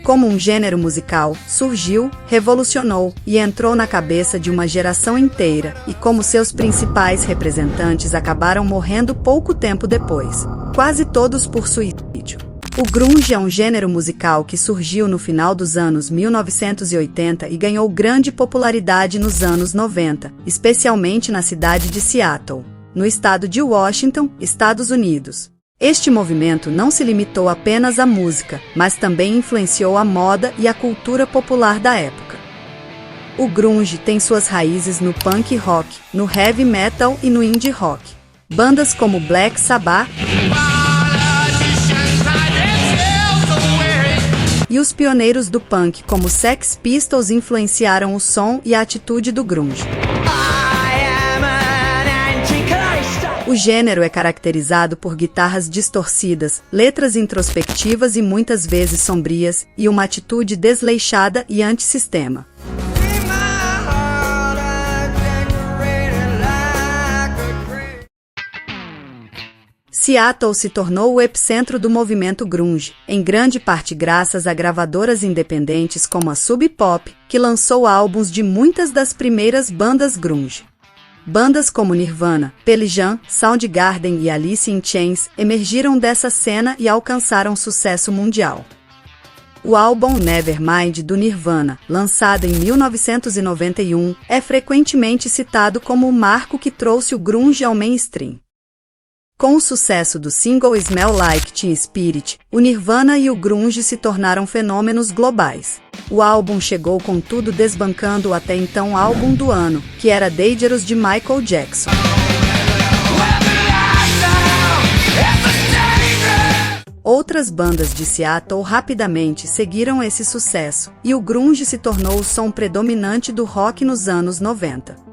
Como um gênero musical, surgiu, revolucionou e entrou na cabeça de uma geração inteira, e como seus principais representantes acabaram morrendo pouco tempo depois, quase todos por suicídio. O grunge é um gênero musical que surgiu no final dos anos 1980 e ganhou grande popularidade nos anos 90, especialmente na cidade de Seattle, no estado de Washington, Estados Unidos. Este movimento não se limitou apenas à música, mas também influenciou a moda e a cultura popular da época. O grunge tem suas raízes no punk rock, no heavy metal e no indie rock. Bandas como Black Sabbath e os pioneiros do punk como Sex Pistols influenciaram o som e a atitude do grunge. O gênero é caracterizado por guitarras distorcidas, letras introspectivas e muitas vezes sombrias, e uma atitude desleixada e antissistema. Seattle se tornou o epicentro do movimento grunge, em grande parte graças a gravadoras independentes como a Sub Pop, que lançou álbuns de muitas das primeiras bandas grunge. Bandas como Nirvana, Pearl Jam, Soundgarden e Alice in Chains emergiram dessa cena e alcançaram sucesso mundial. O álbum Nevermind do Nirvana, lançado em 1991, é frequentemente citado como o marco que trouxe o grunge ao mainstream. Com o sucesso do single Smell Like Teen Spirit, o Nirvana e o grunge se tornaram fenômenos globais. O álbum chegou com tudo desbancando o até então álbum do ano, que era Dangerous de Michael Jackson. Outras bandas de Seattle rapidamente seguiram esse sucesso, e o grunge se tornou o som predominante do rock nos anos 90.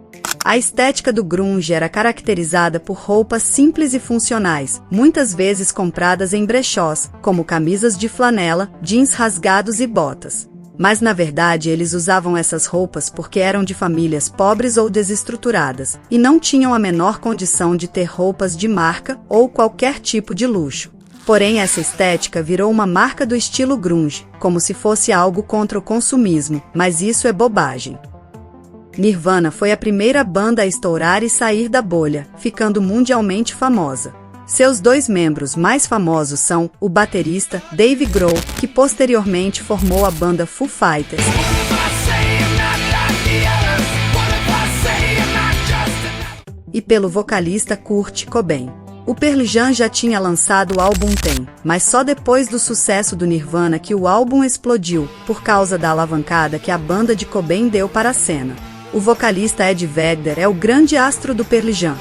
A estética do grunge era caracterizada por roupas simples e funcionais, muitas vezes compradas em brechós, como camisas de flanela, jeans rasgados e botas. Mas na verdade eles usavam essas roupas porque eram de famílias pobres ou desestruturadas, e não tinham a menor condição de ter roupas de marca ou qualquer tipo de luxo. Porém, essa estética virou uma marca do estilo grunge, como se fosse algo contra o consumismo, mas isso é bobagem. Nirvana foi a primeira banda a estourar e sair da bolha, ficando mundialmente famosa. Seus dois membros mais famosos são o baterista Dave Grohl, que posteriormente formou a banda Foo Fighters, e pelo vocalista Kurt Cobain. O Pearl Jam já tinha lançado o álbum Ten, mas só depois do sucesso do Nirvana que o álbum explodiu, por causa da alavancada que a banda de Cobain deu para a cena. O vocalista Ed Vedder é o grande astro do Pearl Jam.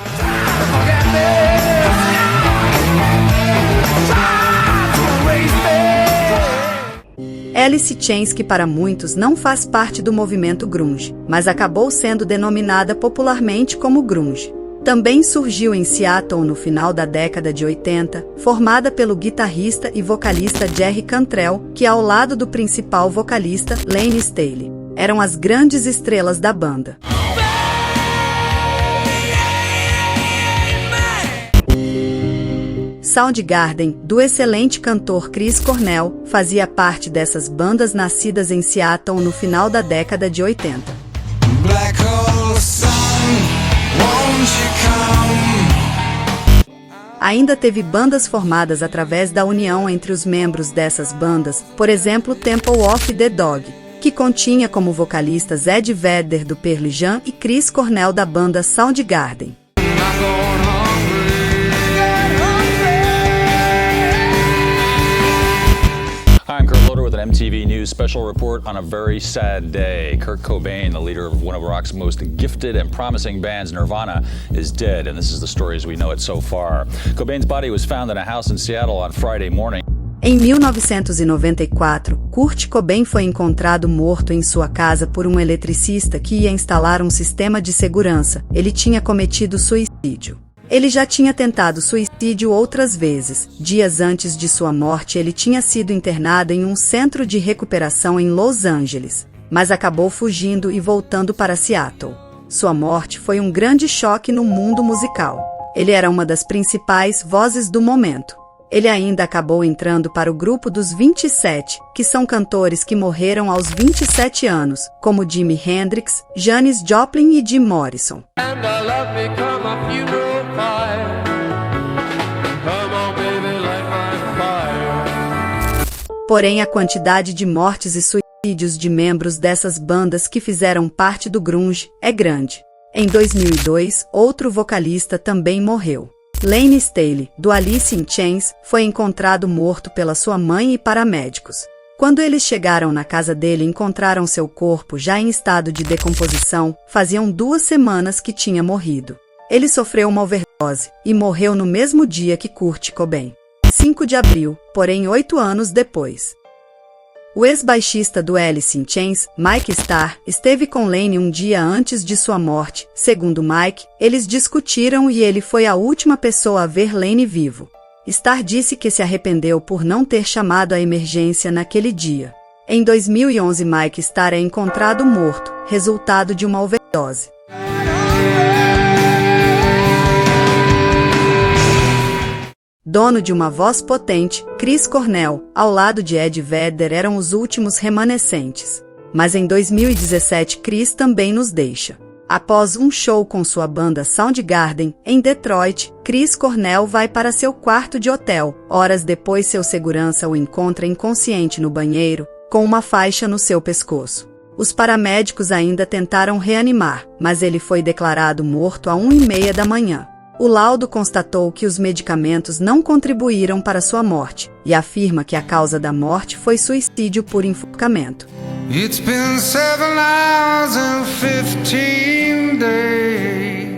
Alice in Chains, que para muitos não faz parte do movimento grunge, mas acabou sendo denominada popularmente como grunge. Também surgiu em Seattle no final da década de 80, formada pelo guitarrista e vocalista Jerry Cantrell, que ao lado do principal vocalista, Layne Staley, eram as grandes estrelas da banda. Soundgarden, do excelente cantor Chris Cornell, fazia parte dessas bandas nascidas em Seattle no final da década de 80. Black hole sun, won't you come? Ainda teve bandas formadas através da união entre os membros dessas bandas, por exemplo Temple of the Dog, que continha como vocalistas Ed Vedder do Pearl Jam e Chris Cornell da banda Soundgarden. I'm Kurt Loder with an MTV News special report on a very sad day. Kurt Cobain, the leader of one of rock's most gifted and promising bands, Nirvana, is dead, and this is the story as we know it so far. Cobain's body was found in a house in Seattle on Friday morning. Em 1994, Kurt Cobain foi encontrado morto em sua casa por um eletricista que ia instalar um sistema de segurança. Ele tinha cometido suicídio. Ele já tinha tentado suicídio outras vezes. Dias antes de sua morte, ele tinha sido internado em um centro de recuperação em Los Angeles, mas acabou fugindo e voltando para Seattle. Sua morte foi um grande choque no mundo musical. Ele era uma das principais vozes do momento. Ele ainda acabou entrando para o grupo dos 27, que são cantores que morreram aos 27 anos, como Jimi Hendrix, Janis Joplin e Jim Morrison. Porém, a quantidade de mortes e suicídios de membros dessas bandas que fizeram parte do grunge é grande. Em 2002, outro vocalista também morreu. Layne Staley, do Alice in Chains, foi encontrado morto pela sua mãe e paramédicos. Quando eles chegaram na casa dele e encontraram seu corpo já em estado de decomposição, faziam 2 semanas que tinha morrido. Ele sofreu uma overdose e morreu no mesmo dia que Kurt Cobain. 5 de abril, porém 8 anos depois. O ex-baixista do Alice in Chains, Mike Starr, esteve com Layne um dia antes de sua morte. Segundo Mike, eles discutiram e ele foi a última pessoa a ver Layne vivo. Starr disse que se arrependeu por não ter chamado a emergência naquele dia. Em 2011, Mike Starr é encontrado morto, resultado de uma overdose. Dono de uma voz potente, Chris Cornell, ao lado de Ed Vedder, eram os últimos remanescentes. Mas em 2017 Chris também nos deixa. Após um show com sua banda Soundgarden, em Detroit, Chris Cornell vai para seu quarto de hotel. Horas depois, seu segurança o encontra inconsciente no banheiro, com uma faixa no seu pescoço. Os paramédicos ainda tentaram reanimar, mas ele foi declarado morto às 1h30 da manhã. O laudo constatou que os medicamentos não contribuíram para sua morte e afirma que a causa da morte foi suicídio por enforcamento. It's been 7 hours and 15 days.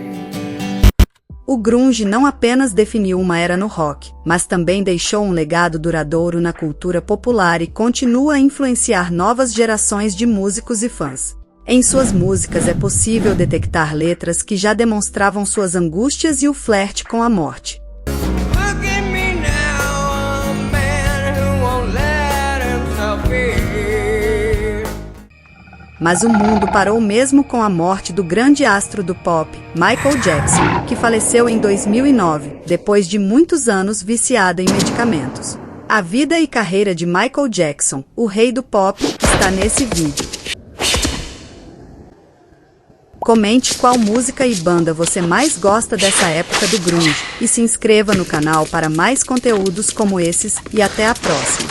O grunge não apenas definiu uma era no rock, mas também deixou um legado duradouro na cultura popular e continua a influenciar novas gerações de músicos e fãs. Em suas músicas é possível detectar letras que já demonstravam suas angústias e o flerte com a morte. Mas o mundo parou mesmo com a morte do grande astro do pop, Michael Jackson, que faleceu em 2009, depois de muitos anos viciado em medicamentos. A vida e carreira de Michael Jackson, o rei do pop, está nesse vídeo. Comente qual música e banda você mais gosta dessa época do grunge e se inscreva no canal para mais conteúdos como esses e até a próxima.